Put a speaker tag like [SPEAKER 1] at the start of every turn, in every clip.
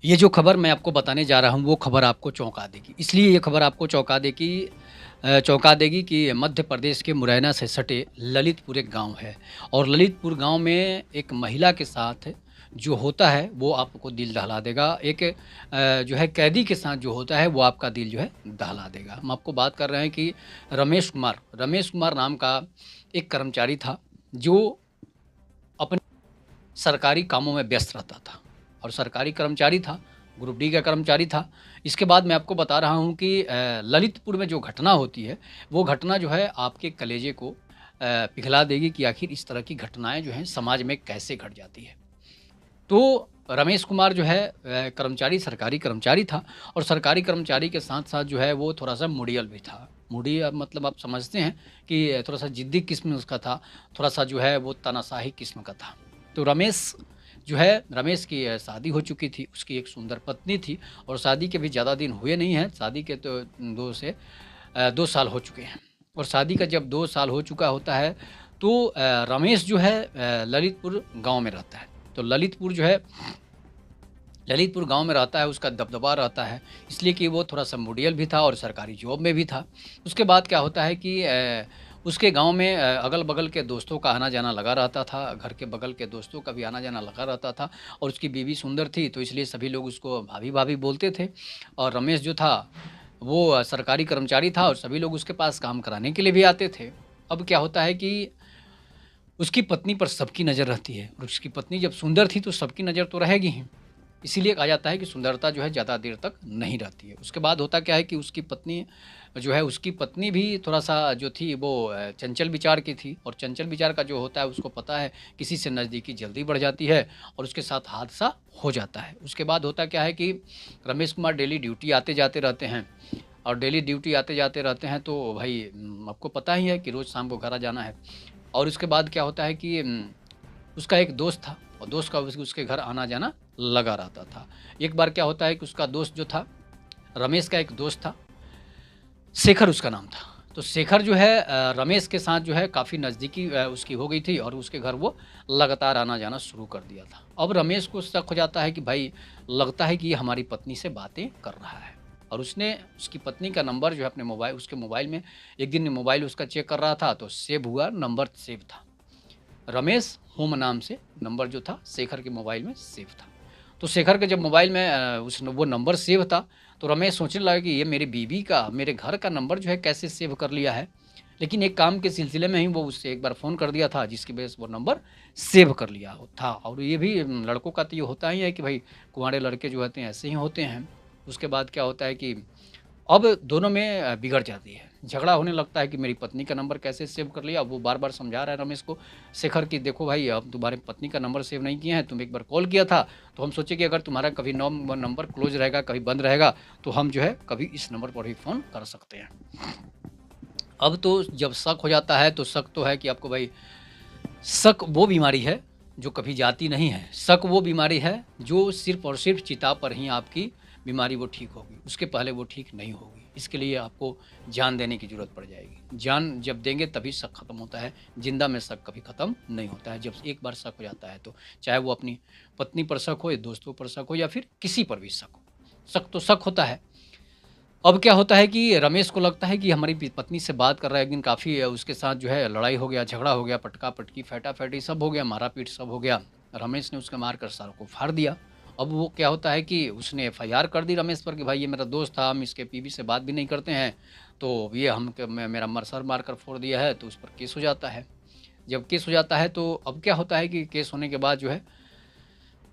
[SPEAKER 1] ये जो खबर मैं आपको बताने जा रहा हूँ, वो खबर आपको चौंका देगी। इसलिए ये खबर आपको चौंका देगी कि मध्य प्रदेश के मुरैना से सटे ललितपुर एक गाँव है और ललितपुर गाँव में एक महिला के साथ जो होता है, वो आपको दिल दहला देगा। जो है कैदी के साथ जो होता है, वो आपका दिल जो है दहला देगा। हम आपको बात कर रहे हैं कि रमेश कुमार नाम का एक कर्मचारी था, जो अपने सरकारी कामों में व्यस्त रहता था और सरकारी कर्मचारी था, ग्रुप डी का कर्मचारी था। इसके बाद मैं आपको बता रहा हूँ कि ललितपुर में जो घटना होती है, वो घटना जो है आपके कलेजे को पिघला देगी कि आखिर इस तरह की घटनाएँ जो हैं समाज में कैसे घट जाती है। तो रमेश कुमार जो है सरकारी कर्मचारी था और सरकारी कर्मचारी के साथ-साथ जो है वो थोड़ा-सा मुड़ियल भी था। मतलब आप समझते हैं कि थोड़ा-सा ज़िद्दी किस्म उसका था, थोड़ा-सा जो है वो तानाशाही किस्म का था। तो रमेश की शादी हो चुकी थी, उसकी एक सुंदर पत्नी थी और शादी के भी ज़्यादा दिन हुए नहीं हैं, शादी के तो 2 साल हो चुके हैं और शादी का जब 2 साल हो चुका होता है, तो रमेश जो है ललितपुर गाँव में रहता है। तो ललितपुर गाँव में रहता है, उसका दबदबा रहता है, इसलिए कि वो थोड़ा-सा मुड़ियल भी था और सरकारी जॉब में भी था। उसके बाद क्या होता है कि उसके गाँव में अगल-बगल के दोस्तों का आना-जाना लगा रहता था, घर के बगल के दोस्तों का भी आना-जाना लगा रहता था और उसकी बीवी सुंदर थी, तो इसलिए सभी लोग उसको भाभी-भाभी बोलते थे और रमेश जो था, वो सरकारी कर्मचारी था और सभी लोग उसके पास काम कराने के लिए भी आते थे। अब क्या होता है कि उसकी पत्नी पर सबकी नज़र रहती है और उसकी पत्नी जब सुंदर थी तो सबकी नज़र तो रहेगी ही। इसीलिए कहा जाता है कि सुंदरता जो है ज़्यादा देर तक नहीं रहती है। उसके बाद होता क्या है कि उसकी पत्नी भी थोड़ा-सा जो थी वो चंचल विचार की थी और चंचल विचार का जो होता है उसको पता है किसी से नज़दीकी जल्दी बढ़ जाती है और उसके साथ हादसा हो जाता है। उसके बाद होता क्या है कि रमेश कुमार डेली ड्यूटी आते-जाते रहते हैं और डेली ड्यूटी आते-जाते रहते हैं तो भाई आपको पता ही है कि रोज़ शाम को घर आ जाना है। और उसके बाद क्या होता है कि उसका एक दोस्त था और दोस्त का उसके घर आना-जाना लगा रहता था। एक बार क्या होता है कि उसका दोस्त जो था, रमेश का एक दोस्त था, शेखर उसका नाम था। तो शेखर जो है रमेश के साथ जो है काफ़ी नज़दीकी उसकी हो गई थी और उसके घर वो लगातार आना-जाना शुरू कर दिया था। अब रमेश को शक हो जाता है कि भाई लगता है कि ये हमारी पत्नी से बातें कर रहा है और उसने उसकी पत्नी का नंबर जो है अपने उसके मोबाइल में एक दिन मोबाइल उसका चेक कर रहा था तो नंबर सेव था। रमेश होम नाम से नंबर जो था शेखर के मोबाइल में सेव था। तो शेखर के जब मोबाइल में वो नंबर सेव था, तो रमेश सोचने लगा कि ये मेरी बीवी का, मेरे घर का नंबर जो है कैसे सेव कर लिया है। लेकिन एक काम के सिलसिले में ही वो उससे एक बार फ़ोन कर दिया था जिसकी वजह से वो नंबर सेव कर लिया हो था और ये भी लड़कों का तो ये होता ही है कि भाई कुँवारे लड़के जो होते हैं ऐसे ही होते हैं। उसके बाद क्या होता है कि अब दोनों में बिगड़ जाती है। झगड़ा होने लगता है कि मेरी पत्नी का नंबर कैसे सेव कर लिया? अब वो बार-बार समझा रहा है रमेश को, शेखर कि देखो भाई अब तुम्हारी पत्नी का नंबर सेव नहीं किए हैं, तुम एक बार कॉल किया था, तो हम सोचे कि अगर तुम्हारा कभी नंबर क्लोज़ रहेगा, कभी बंद रहेगा, तो हम जो है कभी इस नंबर पर ही फ़ोन कर सकते हैं। अब तो जब शक हो जाता है, तो शक तो है कि आपको भाई शक वो बीमारी है जो कभी जाती नहीं है। शक वो बीमारी है जो सिर्फ़ और सिर्फ़ चिता पर ही आपकी बीमारी वो ठीक होगी, उसके पहले वो ठीक नहीं होगी। इसके लिए आपको जान देने की ज़रूरत पड़ जाएगी। जान जब देंगे तभी शक ख़त्म होता है, ज़िंदा में शक कभी ख़त्म नहीं होता है। जब एक बार शक हो जाता है तो, चाहे वो अपनी पत्नी पर शक हो या दोस्तों पर शक हो या फिर किसी पर भी शक हो। शक तो शक होता है। अब क्या होता है कि रमेश को लगता है कि हमारी पत्नी से बात कर रहा है, एक दिन काफ़ी उसके साथ जो है लड़ाई हो गया, झगड़ा हो गया, पटका-पटकी, फेंटा-फेंटी सब हो गया, मारा-पीट सब हो गया। रमेश ने उसके मारकर सर को फाड़ दिया। अब वो क्या होता है कि उसने एफआईआर कर दी रमेश पर कि भाई ये मेरा दोस्त था, हम इसके बीवी से बात भी नहीं करते हैं, तो ये हम क मे मेरा सर मारकर फोड़ दिया है, तो उस पर केस हो जाता है। जब केस हो जाता है तो अब क्या होता है कि केस होने के बाद जो है,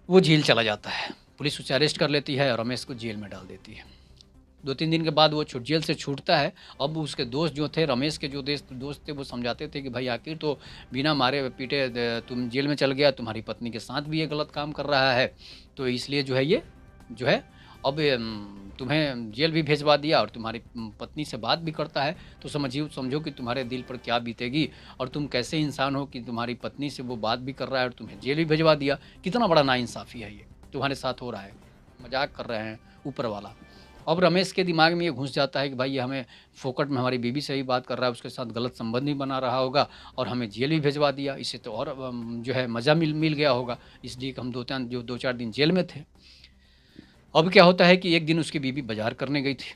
[SPEAKER 1] वो जेल चला जाता है। पुलिस उसे अरेस्ट कर लेती है और रमेश को जेल में डाल देती है। 2-3 दिन के बाद वो जेल से छूटता है। अब उसके दोस्त जो थे, रमेश के जो दोस्त थे, वो समझाते थे कि भाई आखिर तो बिना मारे-पीटे तुम जेल में चल गया, तुम्हारी पत्नी के साथ भी ये गलत काम कर रहा है। तो इसलिए जो है ये जो है अब तुम्हें जेल भी भेजवा दिया और तुम्हारी पत्नी से बात भी करता है, तो समझो कि तुम्हारे दिल पर क्या बीतेगी और तुम कैसे इंसान हो कि तुम्हारी पत्नी से वो बात भी कर रहा है और तुम्हें जेल भी भिजवा दिया। कितना बड़ा नाइंसाफ़ी है ये, तुम्हारे साथ हो रहा है। मज़ाक कर रहे हैं ऊपर वाला। अब रमेश के दिमाग में ये घुस जाता है कि भाई ये हमें फोकट में हमारी बीवी से ही बात कर रहा है, उसके साथ गलत संबंध भी बना रहा होगा और हमें जेल भी भिजवा दिया। इससे तो और जो है मज़ा मिल मिल गया होगा, इसलिए कि हम 2-4 दिन जेल में थे। अब क्या होता है कि एक दिन उसकी बीवी बाज़ार करने गई थी।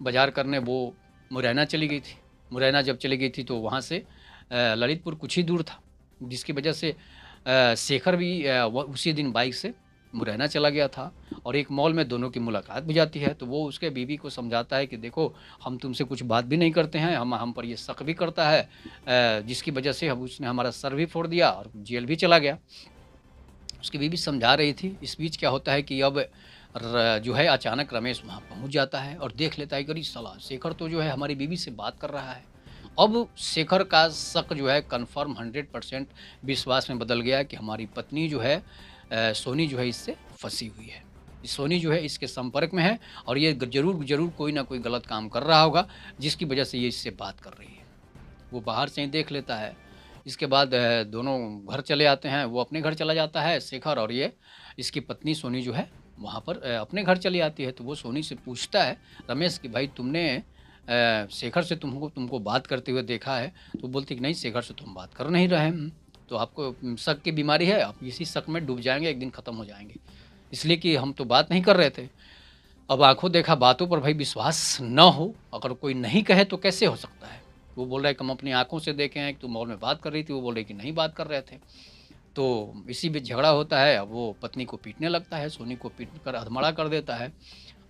[SPEAKER 1] बाज़ार करने वो मुरैना चली गई थी। मुरैना जब चली गई थी तो वहाँ से ललितपुर कुछ ही दूर था, जिसकी वजह से शेखर भी वो उसी दिन बाइक से मुरैना चला गया था और एक मॉल में दोनों की मुलाकात भी जाती है। तो वो उसके बीवी को समझाता है कि देखो, हम तुमसे कुछ बात भी नहीं करते हैं, हम पर ये शक भी करता है, जिसकी वजह से अब उसने हमारा सर भी फोड़ दिया और जेल भी चला गया। उसकी बीवी समझा रही थी। इस बीच क्या होता है कि अब जो है अचानक रमेश वहाँ पहुँच जाता है और देख लेता है कि अरे साला शेखर तो जो है हमारी बीवी से बात कर रहा है। अब शेखर का शक जो है कन्फर्म 100% विश्वास में बदल गया कि हमारी पत्नी जो है सोनी जो है इससे फंसी हुई है। सोनी जो है इसके संपर्क में है और ये ज़रूर ज़रूर कोई ना कोई गलत काम कर रहा होगा, जिसकी वजह से ये इससे बात कर रही है। वो बाहर से ही देख लेता है। इसके बाद दोनों घर चले आते हैं। वो अपने घर चला जाता है शेखर, और ये इसकी पत्नी सोनी जो है वहाँ पर अपने घर चली आती है। तो वो सोनी से पूछता है रमेश कि भाई तुमने शेखर से तुमको बात करते हुए देखा है? तो बोलती कि नहीं, शेखर से तुम बात कर नहीं रहे हैं। तो आपको शक की बीमारी है, आप इसी शक में डूब जाएँगे, एक दिन ख़त्म हो जाएँगे। इसलिए कि हम तो बात नहीं कर रहे थे। अब आँखों देखा बातों पर भाई विश्वास ना हो, अगर कोई नहीं कहे तो कैसे हो सकता है? वो बोल रहा है कि हम अपनी आँखों से देखे हैं कि तुम मॉल में बात कर रही थी, वो बोल रही कि नहीं बात कर रहे थे। तो इसी बीच झगड़ा होता है। अब वो पत्नी को पीटने लगता है, सोनी को पीट कर अधमरा कर देता है।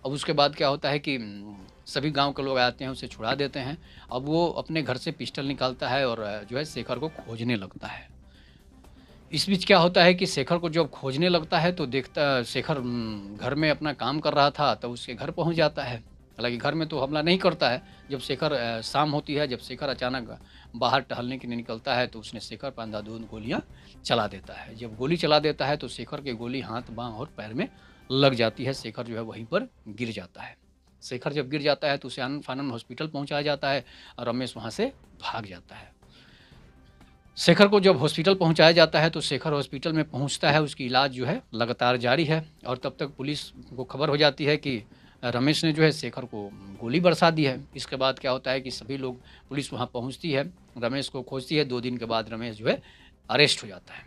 [SPEAKER 1] अब उसके बाद क्या होता है कि सभी गाँव के लोग आते हैं, उसे छुड़ा देते हैं। अब वो अपने घर से पिस्टल निकालता है और जो है शेखर को खोजने लगता है। इस बीच क्या होता है कि शेखर को जब खोजने लगता है तो देखता शेखर घर में अपना काम कर रहा था, तो उसके घर पहुंच जाता है। हालाँकि घर में तो हमला नहीं करता है। जब शेखर शाम होती है, जब शेखर अचानक बाहर टहलने के लिए निकलता है तो उसने शेखर पर अंधाधुंध गोलियाँ चला देता है। जब गोली चला देता है तो शेखर की गोली हाथ, बाँह और पैर में लग जाती है। शेखर जो है वहीं पर गिर जाता है। शेखर जब गिर जाता है तो उसे आनन-फानन हॉस्पिटल पहुँचाया जाता है और रमेश वहाँ से भाग जाता है। शेखर को जब हॉस्पिटल पहुंचाया जाता है तो शेखर हॉस्पिटल में पहुंचता है, उसकी इलाज जो है लगातार जारी है और तब तक पुलिस को खबर हो जाती है कि रमेश ने जो है शेखर को गोली बरसा दी है। इसके बाद क्या होता है कि सभी लोग, पुलिस वहां पहुंचती है, रमेश को खोजती है। 2 दिन के बाद रमेश जो है अरेस्ट हो जाता है।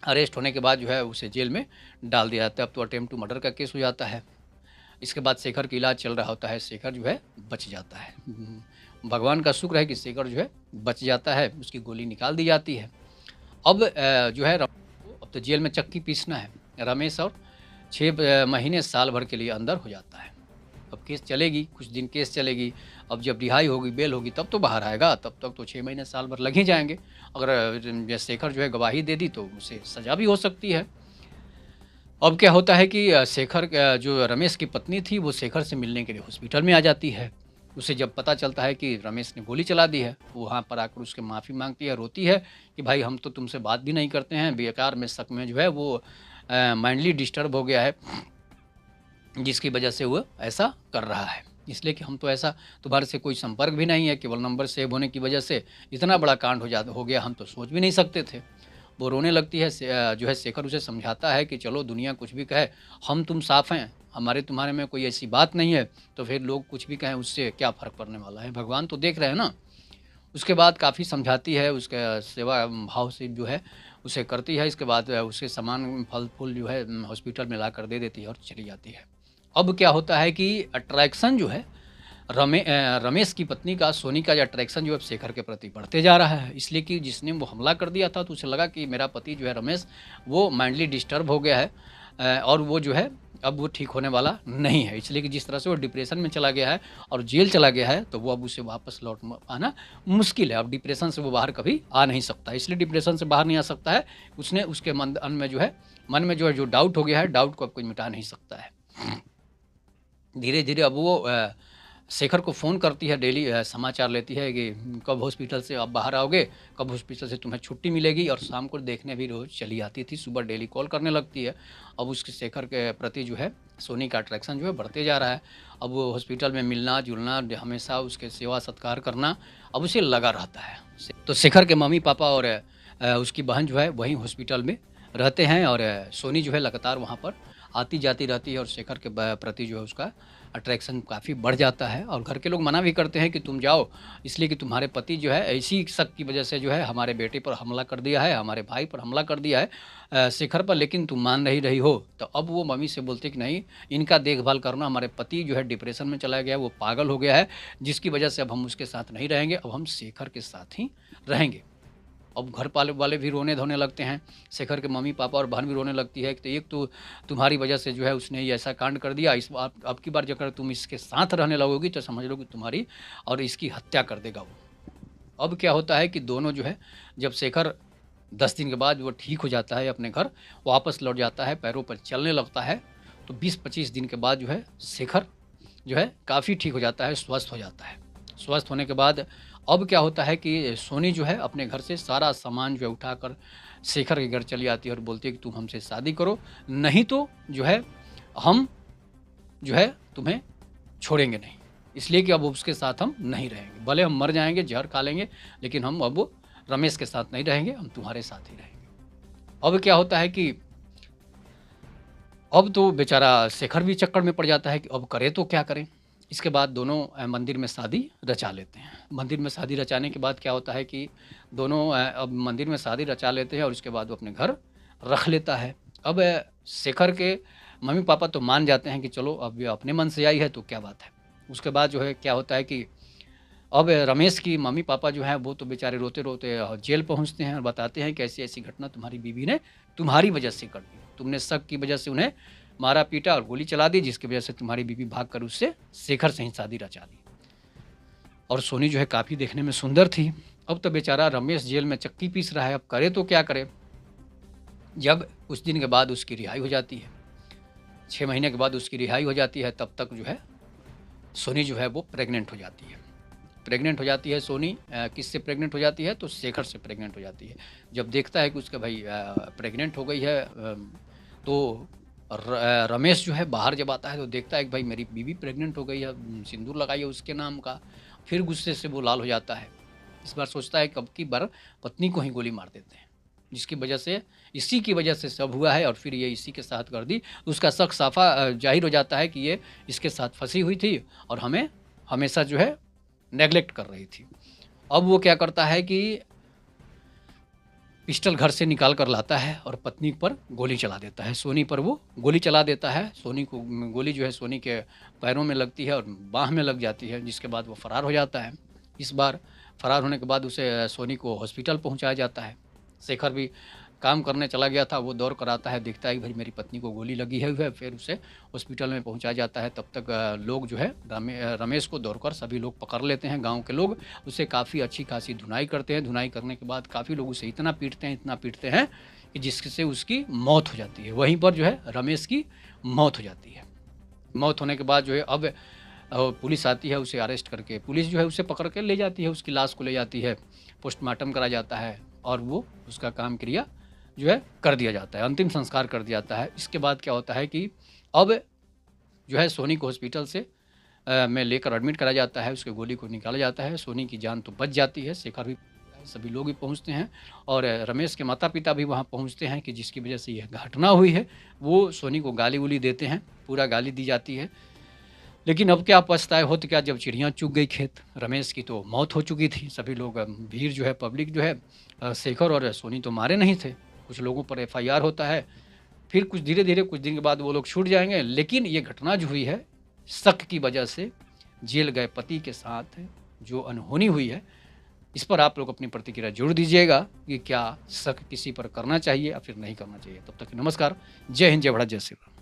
[SPEAKER 1] अरेस्ट होने के बाद जो है उसे जेल में डाल दिया जाता है। अब तो अटेम्प्ट टू मर्डर का केस हो जाता है। इसके बाद शेखर का इलाज चल रहा होता है, शेखर जो है बच जाता है। भगवान का शुक्र है कि शेखर जो है बच जाता है, उसकी गोली निकाल दी जाती है। अब जो है अब तो जेल में चक्की पीसना है। रमेश और 6 महीने साल भर के लिए अंदर हो जाता है। अब केस चलेगी, कुछ दिन केस चलेगी। अब जब रिहाई होगी, बेल होगी, तब तो बाहर आएगा। तब तक तो 6 महीने साल भर लग ही जाएँगे। अगर शेखर जो है गवाही दे दी तो उसे सज़ा भी हो सकती है। अब क्या होता है कि शेखर जो रमेश की पत्नी थी वो शेखर से मिलने के लिए हॉस्पिटल में आ जाती है। उसे जब पता चलता है कि रमेश ने गोली चला दी है, वो वहाँ पर आकर उसके माफ़ी माँगती है, रोती है कि भाई हम तो तुमसे बात भी नहीं करते हैं, बेकार में शक में जो है वो माइंडली डिस्टर्ब हो गया है, जिसकी वजह से वो ऐसा कर रहा है। इसलिए कि हम तो ऐसा, तुम्हारे से कोई संपर्क भी नहीं है, केवल नंबर सेव होने की वजह से इतना बड़ा कांड हो गया, हम तो सोच भी नहीं सकते थे। वो रोने लगती है। जो है शेखर उसे समझाता है कि चलो दुनिया कुछ भी कहे, हम तुम साफ़ हैं, हमारे तुम्हारे में कोई ऐसी बात नहीं है, तो फिर लोग कुछ भी कहें उससे क्या फ़र्क पड़ने वाला है, भगवान तो देख रहे हैं ना। उसके बाद काफ़ी समझाती है, उसका सेवा भाव से जो है उसे करती है। इसके बाद उसे सामान फल-फूल जो है हॉस्पिटल में लाकर दे देती है और चली जाती है। अब क्या होता है कि अट्रैक्शन जो है रमेश की पत्नी का, सोनी का जो अट्रैक्शन जो है शेखर के प्रति बढ़ते जा रहा है। इसलिए कि जिसने वो हमला कर दिया था तो उसे लगा कि मेरा पति जो है रमेश, वो मेंटली डिस्टर्ब हो गया है और वो जो है अब वो ठीक होने वाला नहीं है। इसलिए कि जिस तरह से वो डिप्रेशन में चला गया है और जेल चला गया है, तो वो अब उसे वापस लौट आना मुश्किल है। अब डिप्रेशन से वो बाहर कभी आ नहीं सकता, इसलिए डिप्रेशन से बाहर नहीं आ सकता है। उसने उसके मन में जो है जो डाउट हो गया है, डाउट को अब कोई मिटा नहीं सकता है। धीरे-धीरे अब वो शेखर को फ़ोन करती है, डेली समाचार लेती है कि कब हॉस्पिटल से आप बाहर आओगे, कब हॉस्पिटल से तुम्हें छुट्टी मिलेगी, और शाम को देखने भी रोज़ चली आती थी, सुबह डेली कॉल करने लगती है। अब उसके शेखर के प्रति जो है सोनी का अट्रैक्शन जो है बढ़ते जा रहा है। अब वो हॉस्पिटल में मिलना-जुलना, हमेशा उसके सेवा-सत्कार करना अब उसे लगा रहता है। तो शेखर के मम्मी-पापा और उसकी बहन जो है वहीं हॉस्पिटल में रहते हैं और सोनी जो है लगातार वहाँ पर आती जाती रहती है और शेखर के प्रति जो है उसका अट्रैक्शन काफ़ी बढ़ जाता है और घर के लोग मना भी करते हैं कि तुम जाओ, इसलिए कि तुम्हारे पति जो है ऐसी शक की वजह से जो है हमारे बेटे पर हमला कर दिया है, हमारे भाई पर हमला कर दिया है शेखर पर, लेकिन तुम मान नहीं रही हो। तो अब वो मम्मी से बोलते कि नहीं, इनका देखभाल करना, हमारे पति जो है डिप्रेशन में चला गया, वो पागल हो गया है, जिसकी वजह से अब हम उसके साथ नहीं रहेंगे, अब हम शेखर के साथ ही रहेंगे। अब घर पाले वाले भी रोने-धोने लगते हैं, शेखर के मम्मी-पापा और बहन भी रोने लगती है कि एक तो तुम्हारी वजह से जो है उसने ये ऐसा कांड कर दिया, इस बार अब की बार अगर तुम इसके साथ रहने लगोगी तो समझ लो कि तुम्हारी और इसकी हत्या कर देगा वो। अब क्या होता है कि दोनों जो है, जब शेखर 10 दिन के बाद वो ठीक हो जाता है, अपने घर वापस लौट जाता है, पैरों पर चलने लगता है, तो 20-25 दिन के बाद जो है शेखर जो है काफ़ी ठीक हो जाता है, स्वस्थ हो जाता है। स्वस्थ होने के बाद अब क्या होता है कि सोनी जो है अपने घर से सारा सामान जो है उठाकर शेखर के घर चली आती है और बोलती है कि तुम हमसे शादी करो, नहीं तो जो है हम जो है तुम्हें छोड़ेंगे नहीं। इसलिए कि अब उसके साथ हम नहीं रहेंगे। भले हम मर जाएँगे, ज़हर खा लेंगे, लेकिन हम अब रमेश के साथ नहीं रहेंगे, हम तुम्हारे साथ ही रहेंगे। अब क्या होता है कि अब तो बेचारा शेखर भी चक्कर में पड़ जाता है कि अब करे तो क्या करें? इसके बाद दोनों मंदिर में शादी रचा लेते हैं। मंदिर में शादी रचाने के बाद क्या होता है कि दोनों अब मंदिर में शादी रचा लेते हैं और उसके बाद वो अपने घर रख लेता है। अब शेखर के मम्मी-पापा तो मान जाते हैं कि चलो अब ये अपने मन से आई है तो क्या बात है। उसके बाद जो है क्या होता है कि अब रमेश की मम्मी-पापा जो हैं वो तो बेचारे रोते-रोते जेल पहुँचते हैं और बताते हैं कि ऐसी-ऐसी घटना तुम्हारी बीवी ने तुम्हारी वजह से कर दी। तुमने शक की वजह से उन्हें मारा-पीटा और गोली चला दी, जिसकी वजह से तुम्हारी बीवी भागकर उससे शेखर से ही शादी रचा दी। और सोनी जो है काफ़ी देखने में सुंदर थी। अब तो बेचारा रमेश जेल में चक्की पीस रहा है, अब करे तो क्या करे? जब कुछ दिन के बाद उसकी रिहाई हो जाती है, 6 महीने के बाद उसकी रिहाई हो जाती है, तब तक जो है सोनी जो है वो प्रेग्नेंट हो जाती है। प्रेग्नेंट हो जाती है सोनी, किससे प्रेग्नेंट हो जाती है? तो शेखर से प्रेग्नेंट हो जाती है। जब देखता है कि उसका भाई प्रेग्नेंट हो गई है, तो रमेश जो है बाहर जब आता है तो देखता है कि भाई मेरी बीवी प्रेग्नेंट हो गई है, सिंदूर लगाई है उसके नाम का। फिर गुस्से से वो लाल हो जाता है। इस बार सोचता है कि अब की बार पत्नी को ही गोली मार देते हैं, जिसकी वजह से इसी की वजह से सब हुआ है और फिर ये इसी के साथ कर दी। उसका शक साफ़ा ज़ाहिर हो जाता है कि ये इसके साथ फँसी हुई थी और हमें हमेशा जो है नेगलेक्ट कर रही थी। अब वो क्या करता है कि पिस्टल घर से निकाल कर लाता है और पत्नी पर गोली चला देता है। सोनी पर वो गोली चला देता है। सोनी को गोली जो है सोनी के पैरों में लगती है और बाँह में लग जाती है, जिसके बाद वो फ़रार हो जाता है। इस बार फ़रार होने के बाद उसे सोनी को हॉस्पिटल पहुँचाया जाता है। शेखर भी काम करने चला गया था, वो दौड़ कर आता है, देखता है कि भाई मेरी पत्नी को गोली लगी है, फिर उसे हॉस्पिटल में पहुँचाया जाता है। तब तक लोग जो है रमेश को दौड़कर सभी लोग पकड़ लेते हैं, गाँव के लोग। उसे काफ़ी अच्छी खासी धुनाई करते हैं, धुनाई करने के बाद काफ़ी लोग उसे इतना पीटते हैं कि जिससे उसकी मौत हो जाती है। वहीं पर जो है रमेश की मौत हो जाती है। मौत होने के बाद जो है अब पुलिस आती है उसे अरेस्ट करके, पुलिस जो है उसे पकड़ के ले जाती है, उसकी लाश को ले जाती है, पोस्टमार्टम करा जाता है और वो उसका काम क्रिया जो है कर दिया जाता है, अंतिम संस्कार कर दिया जाता है। इसके बाद क्या होता है कि अब जो है सोनी को हॉस्पिटल से में लेकर एडमिट करा जाता है, उसके गोली को निकाला जाता है, सोनी की जान तो बच जाती है, शेखर भी, सभी लोग भी पहुँचते हैं और रमेश के माता-पिता भी वहाँ पहुँचते हैं कि जिसकी वजह से यह घटना हुई है। वो सोनी को गाली-वाली देते हैं, पूरा गाली दी जाती है। लेकिन अब क्या पछताए, हो तो क्या, जब चिड़िया चुग गई खेत। रमेश की तो मौत हो चुकी थी, सभी लोग भीड़ जो है, पब्लिक जो है शेखर और सोनी तो मारे नहीं थे। कुछ लोगों पर एफआईआर होता है, फिर कुछ धीरे-धीरे कुछ दिन के बाद वो लोग छूट जाएँगे। लेकिन ये घटना जो हुई है, शक की वजह से जेल गए पति के साथ जो अनहोनी हुई है, इस पर आप लोग अपनी प्रतिक्रिया ज़रूर दीजिएगा कि क्या शक किसी पर करना चाहिए या फिर नहीं करना चाहिए। तब तक नमस्कार, जय हिंद, जय भारत, जय श्री राम।